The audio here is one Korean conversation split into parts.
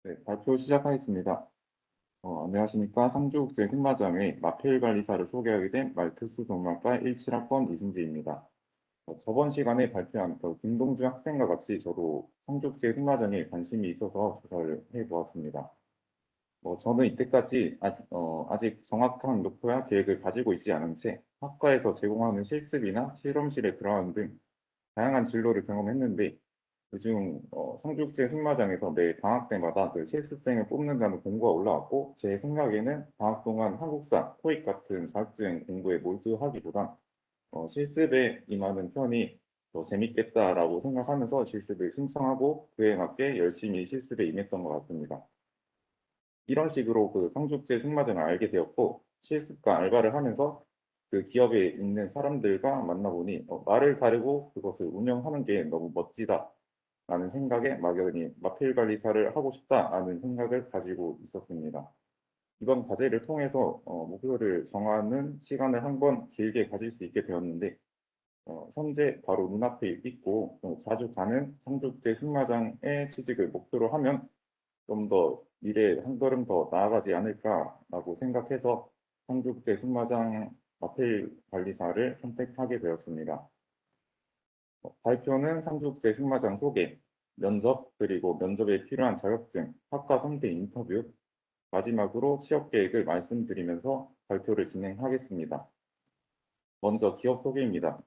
네, 발표 시작하겠습니다. 안녕하십니까. 상주국제승마장의 마필관리사를 소개하게 된 말투스 동물과 17학번 이승재입니다. 저번 시간에 발표한 김동주 학생과 같이 저도 상주국제승마장에 관심이 있어서 조사를 해보았습니다. 저는 이때까지 아직 정확한 목표와 계획을 가지고 있지 않은 채 학과에서 제공하는 실습이나 실험실에 들어가는 등 다양한 진로를 경험했는데 요즘 성주국제 승마장에서 매 방학 때마다 그 실습생을 뽑는다는 공고가 올라왔고 제 생각에는 방학 동안 한국사, 토익 같은 자격증 공부에 몰두하기보단 실습에 임하는 편이 더 재밌겠다라고 생각하면서 실습을 신청하고 그에 맞게 열심히 실습에 임했던 것 같습니다. 이런 식으로 그 성주국제 승마장을 알게 되었고 실습과 알바를 하면서 그 기업에 있는 사람들과 만나보니 말을 다르고 그것을 운영하는 게 너무 멋지다. 라는 생각에 막연히 마필 관리사를 하고 싶다라는 생각을 가지고 있었습니다. 이번 과제를 통해서 목표를 정하는 시간을 한번 길게 가질 수 있게 되었는데 현재 바로 눈앞에 있고 자주 가는 상주국제 승마장의 취직을 목표로 하면 좀 더 미래에 한 걸음 더 나아가지 않을까라고 생각해서 상주국제 승마장 마필 관리사를 선택하게 되었습니다. 발표는 상주국제 승마장 소개, 면접, 그리고 면접에 필요한 자격증, 학과 선대 인터뷰, 마지막으로 취업 계획을 말씀드리면서 발표를 진행하겠습니다. 먼저 기업 소개입니다.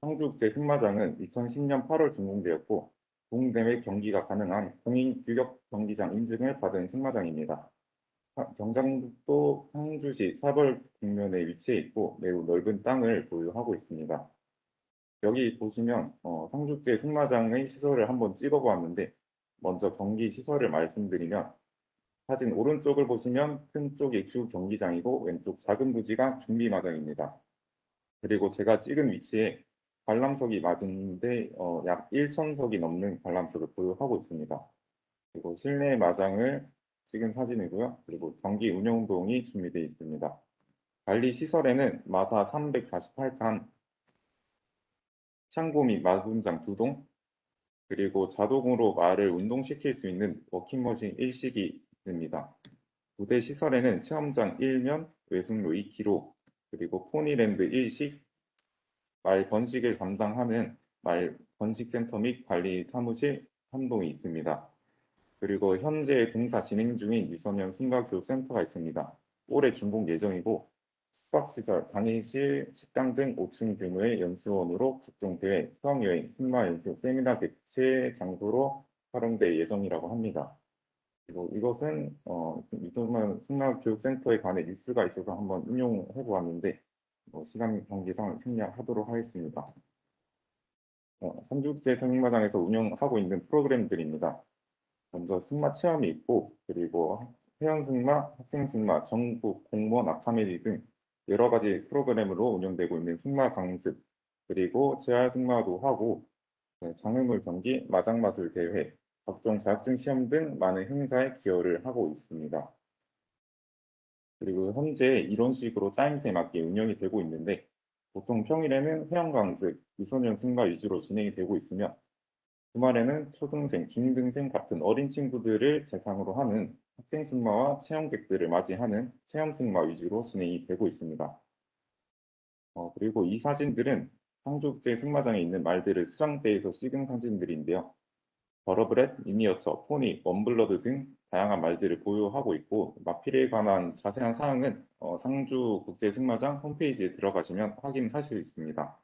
상주국제 승마장은 2010년 8월 준공되었고 동대회 경기가 가능한 공인 규격 경기장 인증을 받은 승마장입니다. 경장도 상주시 사벌 국면에 위치해 있고 매우 넓은 땅을 보유하고 있습니다. 여기 보시면 상주제 승마장의 시설을 한번 찍어보았는데 먼저 경기 시설을 말씀드리면 사진 오른쪽을 보시면 큰 쪽이 주 경기장이고 왼쪽 작은 부지가 준비마장입니다. 그리고 제가 찍은 위치에 관람석이 맞은데 약 1,000석이 넘는 관람석을 보유하고 있습니다. 그리고 실내 마장을 찍은 사진이고요. 그리고 경기 운영동이 준비되어 있습니다. 관리 시설에는 마사 348칸, 창고 및 마군장 2동, 그리고 자동으로 말을 운동시킬 수 있는 워킹머신 일식이 있습니다. 부대 시설에는 체험장 1면, 외승로 2km, 그리고 포니랜드 일식, 말 번식을 담당하는 말 번식센터 및 관리 사무실 3동이 있습니다. 그리고 현재 공사 진행 중인 유소년 승가교육센터가 있습니다. 올해 준공 예정이고 숙박시설, 강의실, 식당 등 5층 규모의 연수원으로 각종 대회, 수학여행, 승마 연수, 세미나 개최 장소로 활용될 예정이라고 합니다. 그리고 이것은 유소년 승마교육센터에 관해 뉴스가 있어서 한번 인용해 보았는데 시간 관계상 생략하도록 하겠습니다. 삼주국제 승마장에서 운영하고 있는 프로그램들입니다. 먼저 승마 체험이 있고 그리고 회원 승마, 학생 승마, 전국 공무원 아카데미 등 여러 가지 프로그램으로 운영되고 있는 승마 강습 그리고 재활 승마도 하고 장애물 경기, 마장마술 대회, 각종 자격증 시험 등 많은 행사에 기여를 하고 있습니다. 그리고 현재 이런 식으로 짜임새 맞게 운영이 되고 있는데 보통 평일에는 회원 강습, 유소년 승마 위주로 진행이 되고 있으며 주말에는 초등생, 중등생 같은 어린 친구들을 대상으로 하는 학생 승마와 체험객들을 맞이하는 체험 승마 위주로 진행이 되고 있습니다. 그리고 이 사진들은 상주국제 승마장에 있는 말들을 수장대에서 찍은 사진들인데요. 버러브렛, 미니어처, 포니, 원블러드 등 다양한 말들을 보유하고 있고 마필에 관한 자세한 사항은 상주국제승마장 홈페이지에 들어가시면 확인하실 수 있습니다.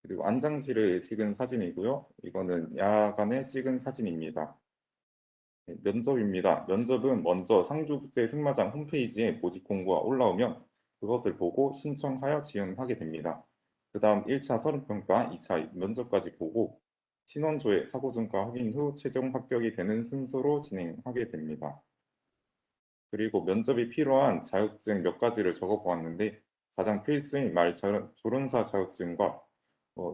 그리고 안장실을 찍은 사진이고요. 이거는 야간에 찍은 사진입니다. 네, 면접입니다. 면접은 먼저 상주국제승마장 홈페이지에 모집 공고가 올라오면 그것을 보고 신청하여 지원하게 됩니다. 그 다음 1차 서류평가, 2차 면접까지 보고 신원조회, 사고증과 확인 후 최종 합격이 되는 순서로 진행하게 됩니다. 그리고 면접이 필요한 자격증 몇 가지를 적어 보았는데 가장 필수인 조련사 자격증과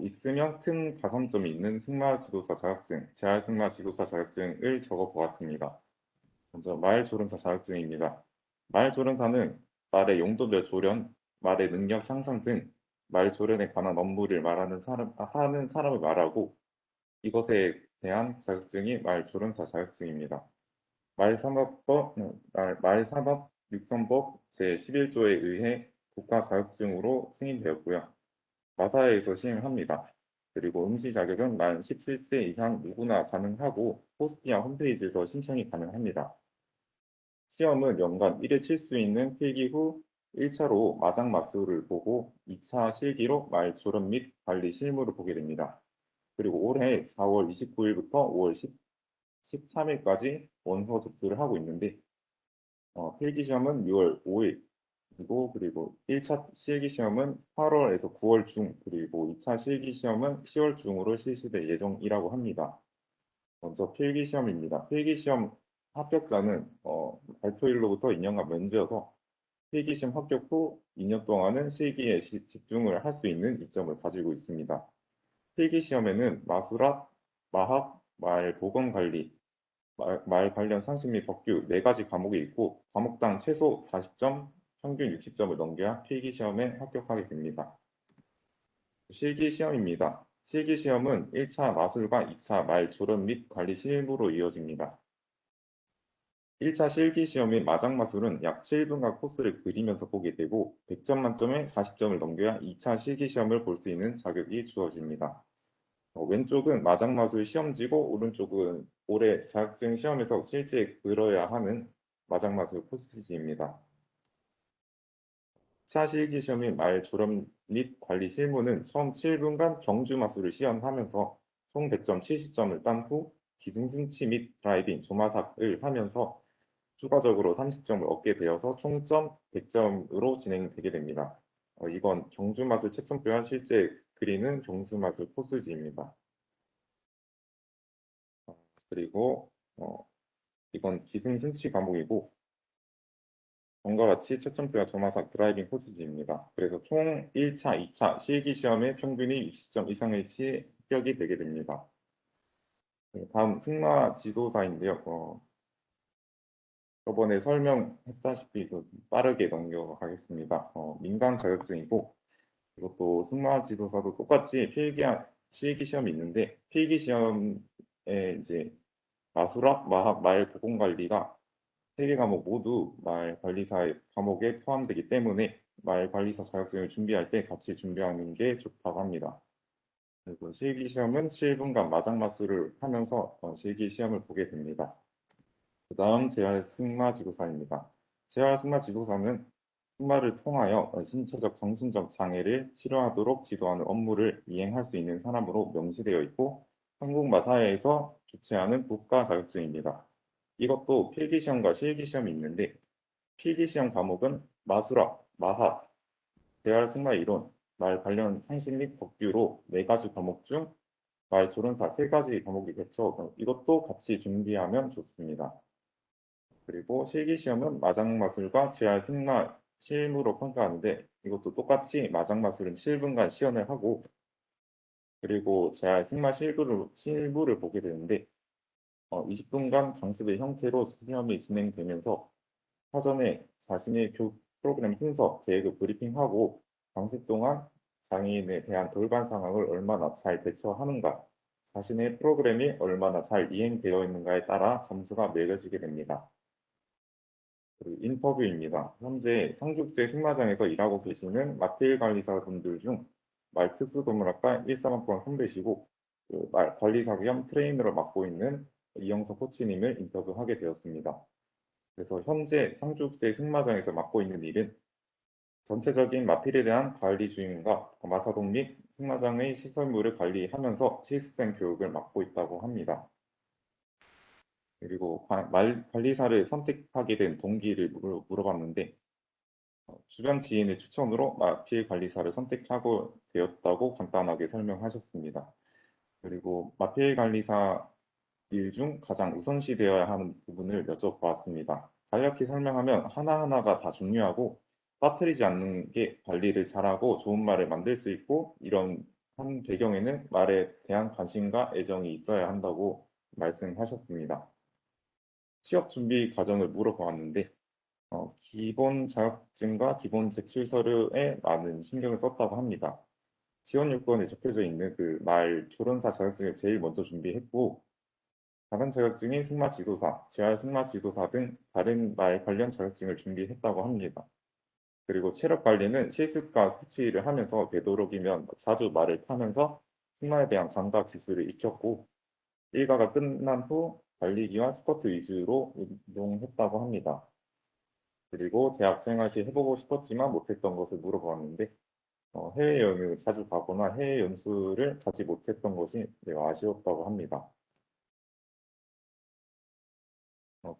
있으면 큰 가산점이 있는 승마 지도사 자격증, 재활 승마 지도사 자격증을 적어 보았습니다. 먼저 말 조련사 자격증입니다. 말 조련사는 말의 용도별 조련, 말의 능력 향상 등 말 조련에 관한 업무를 하는 사람을 말하고 이것에 대한 자격증이 말 조련사 자격증입니다. 말산업육성법 제11조에 의해 국가 자격증으로 승인되었고요. 마사회에서 시행합니다. 그리고 응시 자격은 만 17세 이상 누구나 가능하고 포스피아 홈페이지에서 신청이 가능합니다. 시험은 연간 1회 칠 수 있는 필기 후 1차로 마장 마수를 보고 2차 실기로 말 졸업 및 관리 실무를 보게 됩니다. 그리고 올해 4월 29일부터 5월 13일까지 원서 접수를 하고 있는데 필기 시험은 6월 5일이고 그리고 1차 실기 시험은 8월에서 9월 중 그리고 2차 실기 시험은 10월 중으로 실시될 예정이라고 합니다. 먼저 필기 시험입니다. 필기 시험 합격자는 발표일로부터 2년간 면제여서 필기 시험 합격 후 2년 동안은 실기에 집중을 할 수 있는 이점을 가지고 있습니다. 필기 시험에는 마술학, 마학, 말 보건 관리, 말 관련 상식 및 법규 4가지 과목이 있고 과목당 최소 40점, 평균 60점을 넘겨야 필기 시험에 합격하게 됩니다. 실기 시험입니다. 실기 시험은 1차 마술과 2차 말 졸업 및 관리 실무로 이어집니다. 1차 실기 시험인 마장마술은 약 7분간 코스를 그리면서 보게 되고 100점 만점에 40점을 넘겨야 2차 실기 시험을 볼 수 있는 자격이 주어집니다. 왼쪽은 마장마술 시험지고 오른쪽은 올해 자격증 시험에서 실제 그려야 하는 마장마술 코스지입니다. 차 실기 시험인 말 졸업 및 관리 실무는 처음 7분간 경주마술을 시연하면서 총 100점 70점을 딴 후 기승승치 및 드라이빙, 조마삭을 하면서 추가적으로 30점을 얻게 되어서 총점 100점으로 진행되게 됩니다. 이건 경주마술 채점표와 실제 그리는 경주마술 코스지입니다. 그리고 이건 기승승치 과목이고 전과 같이 채점표와 조마삭 드라이빙 코스지입니다. 그래서 총 1차, 2차 실기 시험의 평균이 60점 이상일지 합격이 되게 됩니다. 다음 승마 지도사인데요. 저번에 설명했다시피 빠르게 넘겨가겠습니다. 민간 자격증이고 이것도 승마 지도사도 똑같이 실기 시험이 있는데 필기 시험에 이제 마술학, 마학, 말 보건 관리가 세 개 과목 모두 말 관리사의 과목에 포함되기 때문에 말 관리사 자격증을 준비할 때 같이 준비하는 게 좋다고 합니다. 그리고 실기 시험은 7분간 마장마술을 하면서 실기 시험을 보게 됩니다. 그 다음 재활 승마 지도사입니다. 재활 승마 지도사는 승마를 통하여 신체적, 정신적 장애를 치료하도록 지도하는 업무를 이행할 수 있는 사람으로 명시되어 있고 한국 마사회에서 주최하는 국가 자격증입니다. 이것도 필기시험과 실기시험이 있는데 필기시험 과목은 마술학, 마학, 대활 승마 이론, 말 관련 상식 및 법규로 4가지 과목 중 말 조련사 3가지 과목이 겹쳐 이것도 같이 준비하면 좋습니다. 그리고 실기시험은 마장마술과 재활 승마 실무로 평가하는데 이것도 똑같이 마장마술은 7분간 시연을 하고 그리고 재활 승마 실무를 보게 되는데 20분간 강습의 형태로 시험이 진행되면서 사전에 자신의 프로그램 순서, 계획을 브리핑하고 강습 동안 장애인에 대한 돌발 상황을 얼마나 잘 대처하는가, 자신의 프로그램이 얼마나 잘 이행되어 있는가에 따라 점수가 매겨지게 됩니다. 그리고 인터뷰입니다. 현재 성북대 승마장에서 일하고 계시는 마필 관리사분들 중 말특수동물학과 1사학번 선배시고 말 관리사 겸 트레이너를 맡고 있는 이영석 코치님을 인터뷰하게 되었습니다. 그래서 현재 상주국제 승마장에서 맡고 있는 일은 전체적인 마필에 대한 관리 중임과 마사동 및 승마장의 시설물을 관리하면서 실습생 교육을 맡고 있다고 합니다. 그리고 관리사를 선택하게 된 동기를 물어봤는데 주변 지인의 추천으로 마필 관리사를 선택하고 되었다고 간단하게 설명하셨습니다. 그리고 마필 관리사 일 중 가장 우선시되어야 하는 부분을 여쭤보았습니다. 간략히 설명하면 하나하나가 다 중요하고 빠뜨리지 않는 게 관리를 잘하고 좋은 말을 만들 수 있고 이런 한 배경에는 말에 대한 관심과 애정이 있어야 한다고 말씀하셨습니다. 취업 준비 과정을 물어보았는데 기본 자격증과 기본 제출 서류에 많은 신경을 썼다고 합니다. 지원 요건에 적혀져 있는 그 말 조련사 자격증을 제일 먼저 준비했고 다른 자격증인 승마 지도사, 재활 승마 지도사 등 다른 말 관련 자격증을 준비했다고 합니다. 그리고 체력 관리는 실습과 코치를 하면서 되도록이면 자주 말을 타면서 승마에 대한 감각 기술을 익혔고 일과가 끝난 후 달리기와 스쿼트 위주로 운동했다고 합니다. 그리고 대학 생활 시 해보고 싶었지만 못했던 것을 물어보았는데 해외여행을 자주 가거나 해외 연수를 가지 못했던 것이 매우 아쉬웠다고 합니다.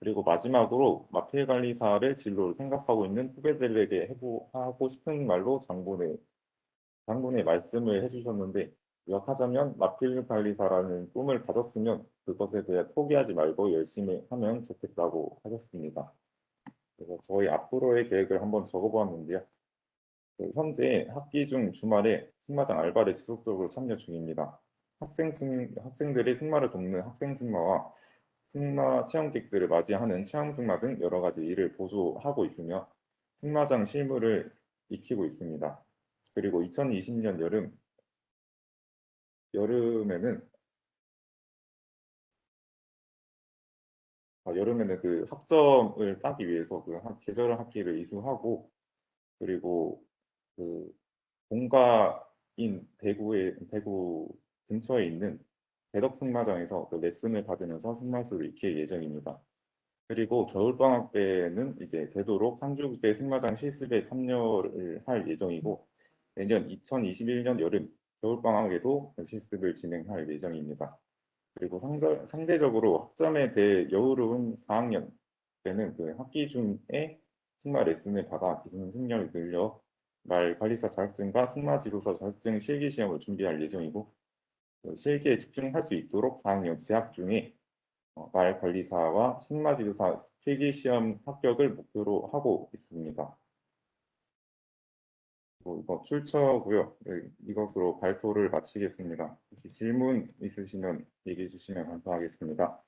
그리고 마지막으로 마필 관리사를 진로로 생각하고 있는 후배들에게 하고 싶은 말로 장군의 말씀을 해주셨는데 요약하자면 마필 관리사라는 꿈을 가졌으면 그것에 대해 포기하지 말고 열심히 하면 좋겠다고 하셨습니다. 그래서 저희 앞으로의 계획을 한번 적어보았는데요. 현재 학기 중 주말에 승마장 알바를 지속적으로 참여 중입니다. 학생들의 승마를 돕는 학생 승마와 승마 체험객들을 맞이하는 체험 승마 등 여러 가지 일을 보조하고 있으며 승마장 실무를 익히고 있습니다. 그리고 2020년 여름에는 여름에는 그 학점을 따기 위해서 계절 학기를 이수하고 그리고 그 본가인 대구 근처에 있는 대덕 승마장에서 그 레슨을 받으면서 승마술을 익힐 예정입니다. 그리고 겨울방학 때는 이제 되도록 상주국제 승마장 실습에 참여를 할 예정이고 내년 2021년 여름 겨울방학에도 실습을 진행할 예정입니다. 그리고 상대적으로 학점에 대해 여유로운 4학년 때는 그 학기 중에 승마 레슨을 받아 기술 승려를 늘려 말 관리사 자격증과 승마 지도사 자격증 실기 시험을 준비할 예정이고 실기에 집중할 수 있도록 4학년 재학 중에 말 관리사와 승마 지도사 필기 시험 합격을 목표로 하고 있습니다. 이거 출처고요. 네, 이것으로 발표를 마치겠습니다. 혹시 질문 있으시면 얘기해 주시면 감사하겠습니다.